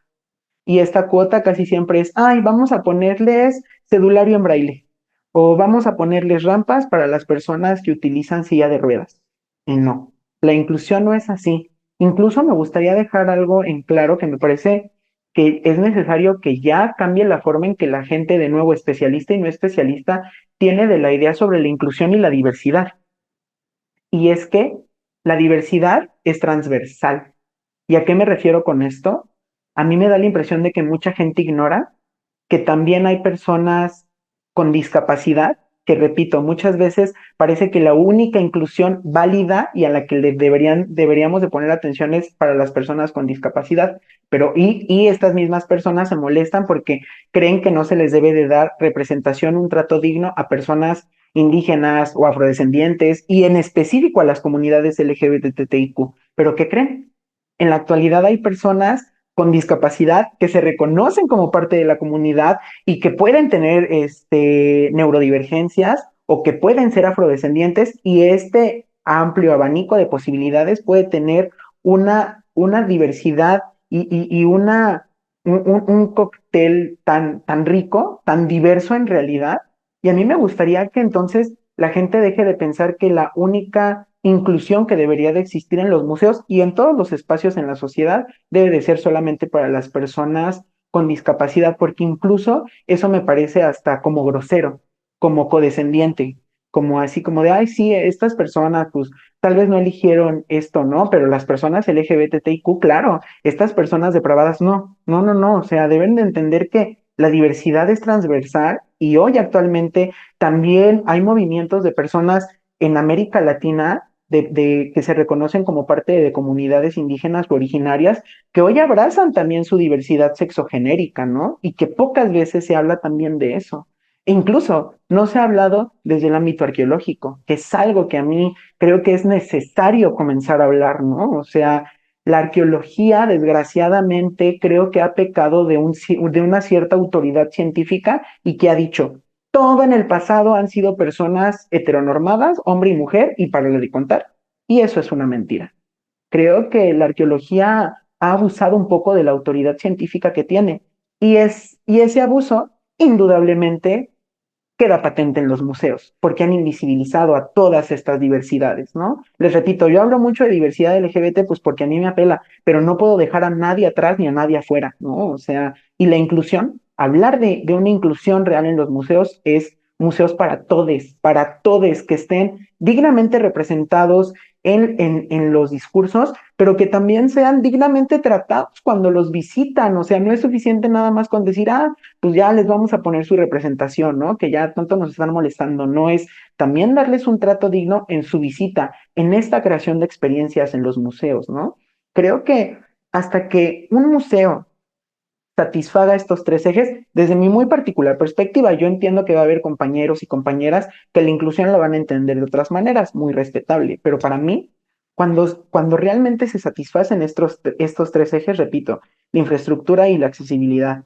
Y esta cuota casi siempre es, ay, vamos a ponerles cedulario en braille o vamos a ponerles rampas para las personas que utilizan silla de ruedas. Y no, la inclusión no es así. Incluso me gustaría dejar algo en claro que me parece que es necesario que ya cambie la forma en que la gente, de nuevo, especialista y no especialista, tiene de la idea sobre la inclusión y la diversidad. Y es que la diversidad es transversal. ¿Y a qué me refiero con esto? A mí me da la impresión de que mucha gente ignora que también hay personas con discapacidad, que repito, muchas veces parece que la única inclusión válida y a la que deberíamos de poner atención es para las personas con discapacidad, pero y estas mismas personas se molestan porque creen que no se les debe de dar representación, un trato digno a personas indígenas o afrodescendientes y en específico a las comunidades LGBTTIQ. ¿Pero qué creen? En la actualidad hay personas con discapacidad que se reconocen como parte de la comunidad y que pueden tener neurodivergencias o que pueden ser afrodescendientes y este amplio abanico de posibilidades puede tener una diversidad y un cóctel tan rico, tan diverso en realidad. Y a mí me gustaría que entonces la gente deje de pensar que la única inclusión que debería de existir en los museos y en todos los espacios en la sociedad debe de ser solamente para las personas con discapacidad, porque incluso eso me parece hasta como grosero, como codescendiente, como así como de, ay, sí, estas personas, pues tal vez no eligieron esto, ¿no? Pero las personas LGBTIQ, claro, estas personas depravadas, no, o sea, deben de entender que la diversidad es transversal y hoy actualmente también hay movimientos de personas en América Latina que se reconocen como parte de comunidades indígenas o originarias, que hoy abrazan también su diversidad sexogenérica, ¿no? Y que pocas veces se habla también de eso. E incluso no se ha hablado desde el ámbito arqueológico, que es algo que a mí creo que es necesario comenzar a hablar, ¿no? O sea, la arqueología, desgraciadamente, creo que ha pecado de una cierta autoridad científica y que ha dicho, todo en el pasado han sido personas heteronormadas, hombre y mujer, y para de contar. Y eso es una mentira. Creo que la arqueología ha abusado un poco de la autoridad científica que tiene. Y ese abuso, indudablemente, queda patente en los museos, porque han invisibilizado a todas estas diversidades, ¿no? Les repito, yo hablo mucho de diversidad LGBT, pues porque a mí me apela, pero no puedo dejar a nadie atrás ni a nadie afuera, ¿no? O sea, y la inclusión, hablar de una inclusión real en los museos es museos para todes que estén dignamente representados en los discursos, pero que también sean dignamente tratados cuando los visitan. O sea, no es suficiente nada más con decir, pues ya les vamos a poner su representación, ¿no? Que ya tanto nos están molestando. No es también darles un trato digno en su visita, en esta creación de experiencias en los museos, ¿no? Creo que hasta que un museo satisfaga estos tres ejes. Desde mi muy particular perspectiva, yo entiendo que va a haber compañeros y compañeras que la inclusión lo van a entender de otras maneras, muy respetable, pero para mí, cuando realmente se satisfacen estos tres ejes, repito, la infraestructura y la accesibilidad,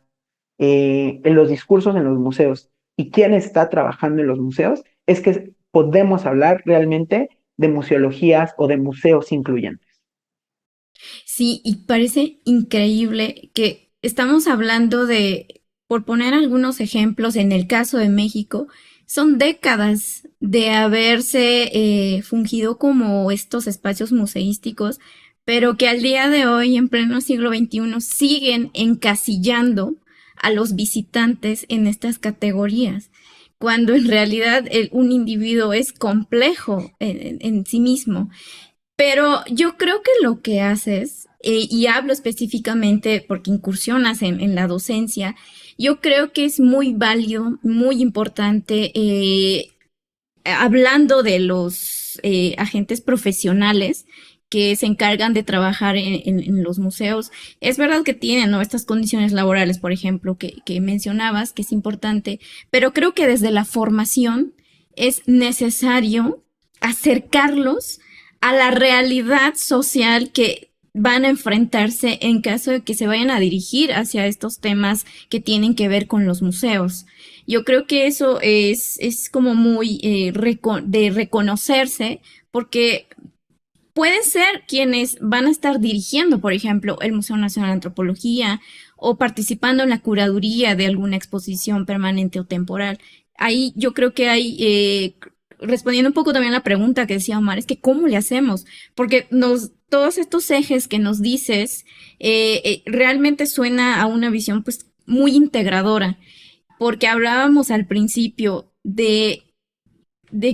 en los discursos en los museos y quién está trabajando en los museos, es que podemos hablar realmente de museologías o de museos incluyentes. Sí, y parece increíble que estamos hablando de, por poner algunos ejemplos, en el caso de México, son décadas de haberse fungido como estos espacios museísticos, pero que al día de hoy, en pleno siglo XXI, siguen encasillando a los visitantes en estas categorías, cuando en realidad un individuo es complejo en sí mismo. Pero yo creo que lo que haces, y hablo específicamente porque incursionas en la docencia, yo creo que es muy válido, muy importante, hablando de los agentes profesionales que se encargan de trabajar en los museos. Es verdad que tienen, ¿no?, estas condiciones laborales, por ejemplo, que mencionabas, que es importante, pero creo que desde la formación es necesario acercarlos a la realidad social que van a enfrentarse en caso de que se vayan a dirigir hacia estos temas que tienen que ver con los museos. Yo creo que eso es como muy de reconocerse, porque pueden ser quienes van a estar dirigiendo, por ejemplo, el Museo Nacional de Antropología o participando en la curaduría de alguna exposición permanente o temporal. Ahí yo creo que hay, respondiendo un poco también a la pregunta que decía Omar, es que ¿cómo le hacemos? Porque todos estos ejes que nos dices realmente suena a una visión pues muy integradora, porque hablábamos al principio de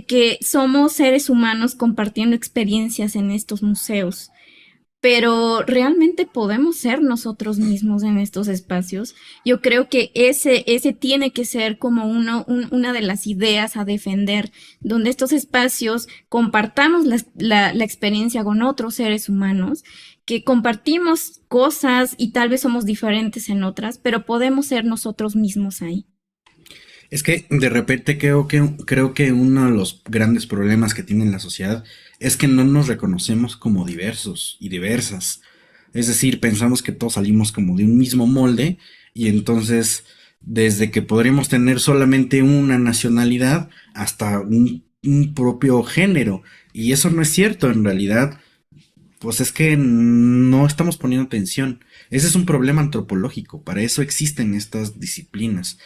que somos seres humanos compartiendo experiencias en estos museos, pero realmente podemos ser nosotros mismos en estos espacios. Yo creo que ese tiene que ser como una de las ideas a defender, donde estos espacios compartamos la experiencia con otros seres humanos, que compartimos cosas y tal vez somos diferentes en otras, pero podemos ser nosotros mismos ahí. Es que de repente creo que uno de los grandes problemas que tiene la sociedad es que no nos reconocemos como diversos y diversas. Es decir, pensamos que todos salimos como de un mismo molde y entonces desde que podremos tener solamente una nacionalidad hasta un propio género. Y eso no es cierto, en realidad, pues es que no estamos poniendo atención. Ese es un problema antropológico, para eso existen estas disciplinas.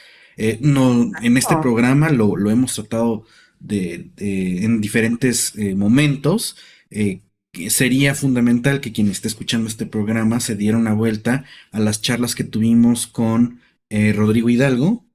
No, en este Oh, programa lo hemos tratado en diferentes momentos. Que sería fundamental que quien esté escuchando este programa se diera una vuelta a las charlas que tuvimos con Rodrigo Hidalgo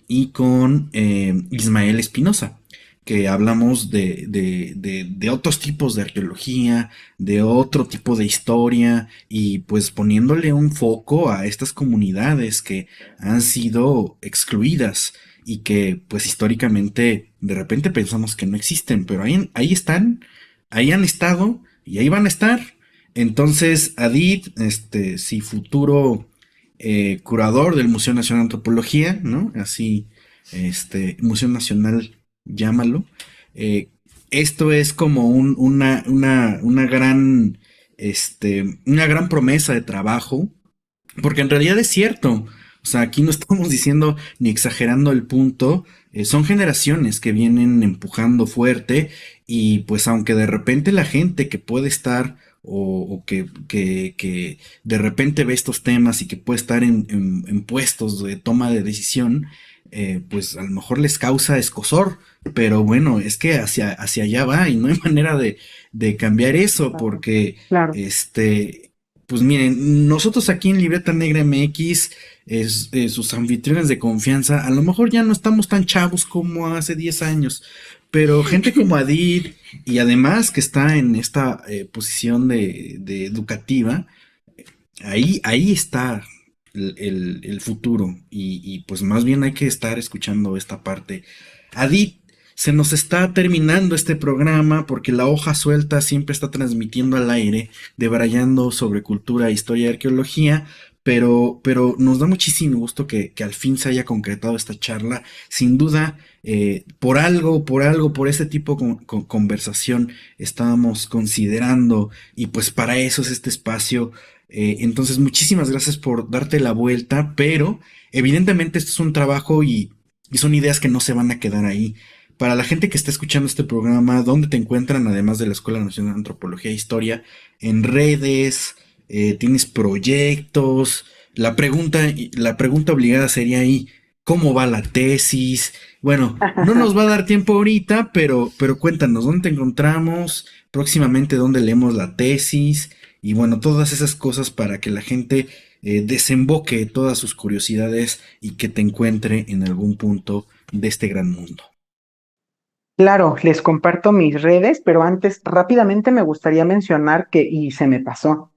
y con Ismael Espinosa, que hablamos de otros tipos de arqueología, de otro tipo de historia, y pues poniéndole un foco a estas comunidades que han sido excluidas y que pues históricamente de repente pensamos que no existen, pero ahí están, ahí han estado y ahí van a estar. Entonces, Adid, sí, futuro curador del Museo Nacional de Antropología, ¿no? Así, Museo Nacional, llámalo. Eh, Esto es como una gran promesa de trabajo, porque en realidad es cierto. O sea, aquí no estamos diciendo ni exagerando el punto. Son generaciones que vienen empujando fuerte y pues aunque de repente la gente que puede estar o que de repente ve estos temas y que puede estar en puestos de toma de decisión, pues a lo mejor les causa escozor, pero bueno, es que hacia allá va y no hay manera de cambiar eso claro, porque claro. este, pues miren, nosotros aquí en Libreta Negra MX, sus anfitriones de confianza, a lo mejor ya no estamos tan chavos como hace 10 años, pero gente como Adid y además que está en esta posición de educativa, ahí está el futuro y pues más bien hay que estar escuchando esta parte. Adit, se nos está terminando este programa porque la hoja suelta siempre está transmitiendo al aire, debrayando sobre cultura, historia y arqueología, pero nos da muchísimo gusto que al fin se haya concretado esta charla. Sin duda, por este tipo de conversación estábamos considerando, y pues para eso es este espacio. Entonces, muchísimas gracias por darte la vuelta, pero evidentemente esto es un trabajo y son ideas que no se van a quedar ahí. Para la gente que está escuchando este programa, ¿dónde te encuentran, además de la Escuela Nacional de Antropología e Historia? En redes, tienes proyectos. La pregunta obligada sería ahí, ¿cómo va la tesis? Bueno, no nos va a dar tiempo ahorita, pero cuéntanos, ¿dónde te encontramos? Próximamente, ¿dónde leemos la tesis? Y bueno, todas esas cosas para que la gente desemboque todas sus curiosidades y que te encuentre en algún punto de este gran mundo. Claro, les comparto mis redes, pero antes rápidamente me gustaría mencionar que, y se me pasó,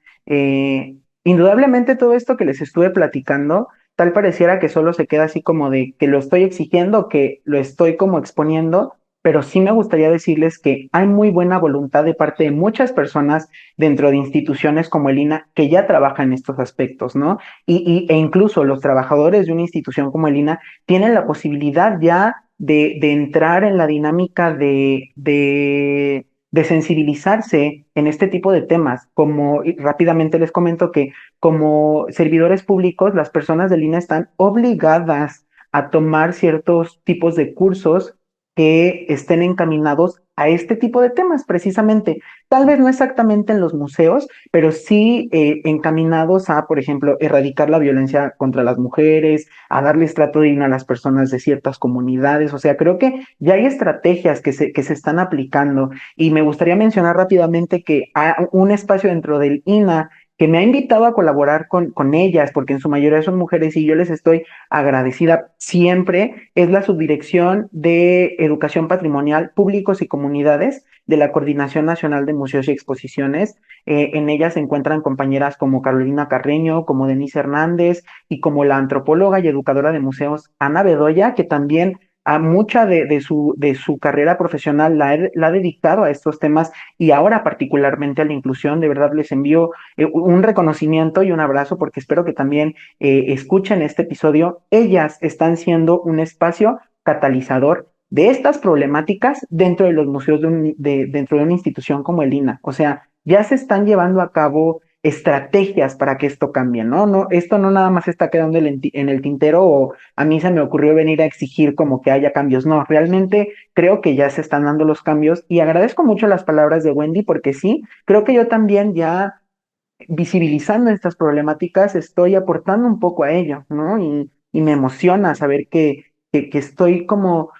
indudablemente todo esto que les estuve platicando, tal pareciera que solo se queda así como de que lo estoy exigiendo, que lo estoy como exponiendo, pero sí me gustaría decirles que hay muy buena voluntad de parte de muchas personas dentro de instituciones como el INA que ya trabajan en estos aspectos, ¿no? E incluso los trabajadores de una institución como el INA tienen la posibilidad ya de entrar en la dinámica de sensibilizarse en este tipo de temas. Como y rápidamente les comento que como servidores públicos, las personas del INE están obligadas a tomar ciertos tipos de cursos que estén encaminados a este tipo de temas, precisamente. Tal vez no exactamente en los museos, pero sí encaminados a, por ejemplo, erradicar la violencia contra las mujeres, a darles trato digno a las personas de ciertas comunidades. O sea, creo que ya hay estrategias que se están aplicando y me gustaría mencionar rápidamente que hay un espacio dentro del INA que me ha invitado a colaborar con ellas, porque en su mayoría son mujeres y yo les estoy agradecida siempre, es la Subdirección de Educación Patrimonial, Públicos y Comunidades de la Coordinación Nacional de Museos y Exposiciones. En ella se encuentran compañeras como Carolina Carreño, como Denise Hernández, y como la antropóloga y educadora de museos Ana Bedoya, que también a mucha de su carrera profesional la ha dedicado a estos temas y ahora particularmente a la inclusión. De verdad les envío un reconocimiento y un abrazo porque espero que también escuchen este episodio. Ellas están siendo un espacio catalizador de estas problemáticas dentro de los museos dentro de una institución como el INA. O sea, ya se están llevando a cabo estrategias para que esto cambie, ¿no? No, esto no nada más está quedando en el tintero o a mí se me ocurrió venir a exigir como que haya cambios. No, realmente creo que ya se están dando los cambios y agradezco mucho las palabras de Wendy porque sí, creo que yo también ya visibilizando estas problemáticas estoy aportando un poco a ello, ¿no? Y me emociona saber que estoy como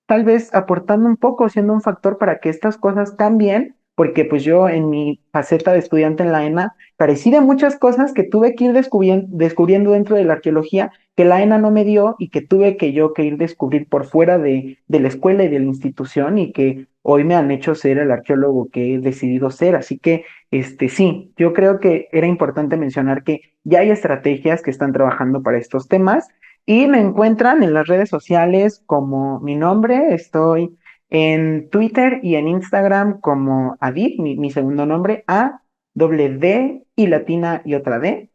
tal vez aportando un poco, siendo un factor para que estas cosas cambien, porque pues yo en mi faceta de estudiante en la ENA carecí de muchas cosas que tuve que ir descubriendo dentro de la arqueología, que la ENA no me dio y que tuve que ir descubrir por fuera de la escuela y de la institución y que hoy me han hecho ser el arqueólogo que he decidido ser. Así que, sí, yo creo que era importante mencionar que ya hay estrategias que están trabajando para estos temas y me encuentran en las redes sociales como mi nombre, estoy en Twitter y en Instagram como Adib, mi segundo nombre, A, doble D y latina y otra D.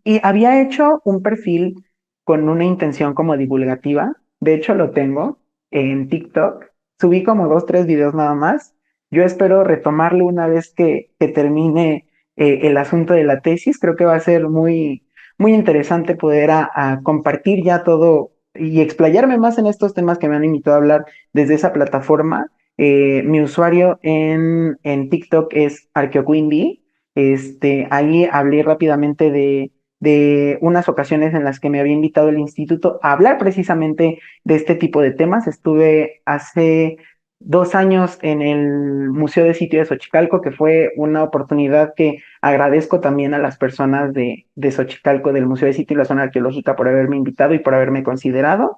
Y había hecho un perfil con una intención como divulgativa, de hecho lo tengo en TikTok, subí como dos, tres videos nada más. Yo espero retomarlo una vez que termine el asunto de la tesis, creo que va a ser muy, muy interesante poder a compartir ya todo y explayarme más en estos temas que me han invitado a hablar desde esa plataforma. Mi usuario en TikTok es ArqueoQueenBee. Ahí hablé rápidamente de unas ocasiones en las que me había invitado el instituto a hablar precisamente de este tipo de temas. Estuve hace 2 años en el Museo de Sitio de Xochicalco, que fue una oportunidad que agradezco también a las personas de Xochicalco, del Museo de Sitio y la zona arqueológica, por haberme invitado y por haberme considerado.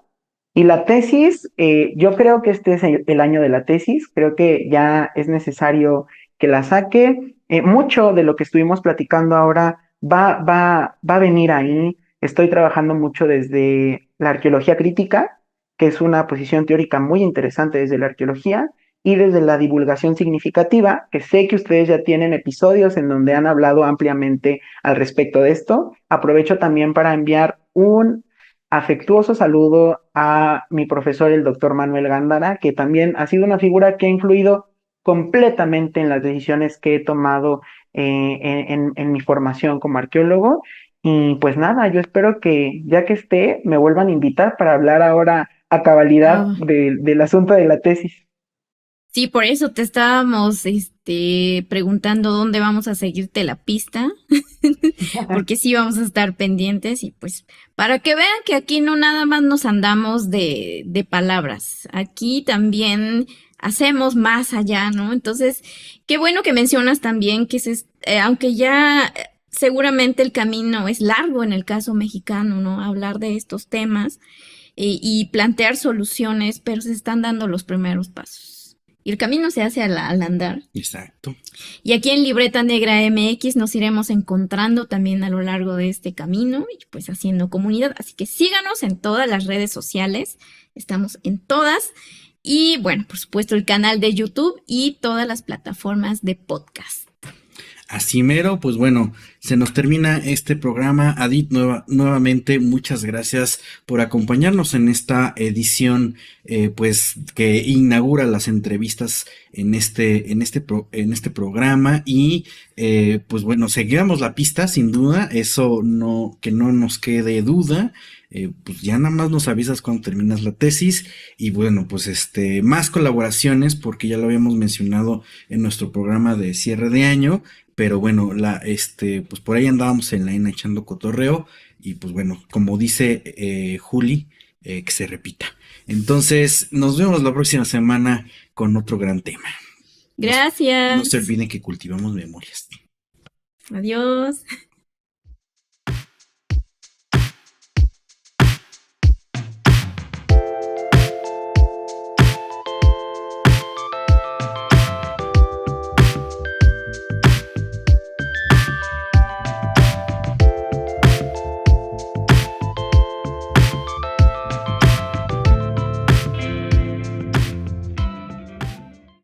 Y la tesis, yo creo que este es el año de la tesis, creo que ya es necesario que la saque. Mucho de lo que estuvimos platicando ahora va a venir ahí. Estoy trabajando mucho desde la arqueología crítica, que es una posición teórica muy interesante desde la arqueología, y desde la divulgación significativa, que sé que ustedes ya tienen episodios en donde han hablado ampliamente al respecto de esto. Aprovecho también para enviar un afectuoso saludo a mi profesor, el doctor Manuel Gándara, que también ha sido una figura que ha influido completamente en las decisiones que he tomado en mi formación como arqueólogo. Y pues nada, yo espero que ya que esté, me vuelvan a invitar para hablar ahora a cabalidad Ah, del asunto de la tesis. sí, por eso te estábamos, preguntando dónde vamos a seguirte la pista, porque sí vamos a estar pendientes y pues para que vean que aquí no nada más nos andamos de palabras, aquí también hacemos más allá, ¿no? Entonces, qué bueno que mencionas también que aunque ya seguramente el camino es largo en el caso mexicano, ¿no? Hablar de estos temas y plantear soluciones, pero se están dando los primeros pasos. Y el camino se hace al andar. Exacto. Y aquí en Libreta Negra MX nos iremos encontrando también a lo largo de este camino y pues haciendo comunidad. Así que síganos en todas las redes sociales. Estamos en todas. Y bueno, por supuesto el canal de YouTube y todas las plataformas de podcast. Así mero, pues bueno, se nos termina este programa. Adit, nuevamente, muchas gracias por acompañarnos en esta edición, pues, que inaugura las entrevistas en este programa. Y, pues bueno, seguiremos la pista, sin duda, eso no, que no nos quede duda. Pues ya nada más nos avisas cuando terminas la tesis y bueno, pues más colaboraciones porque ya lo habíamos mencionado en nuestro programa de cierre de año, pero bueno, pues por ahí andábamos en la ENA echando cotorreo y pues bueno, como dice Juli, que se repita. Entonces, nos vemos la próxima semana con otro gran tema. No se Gracias. olviden que cultivamos memorias. Adiós.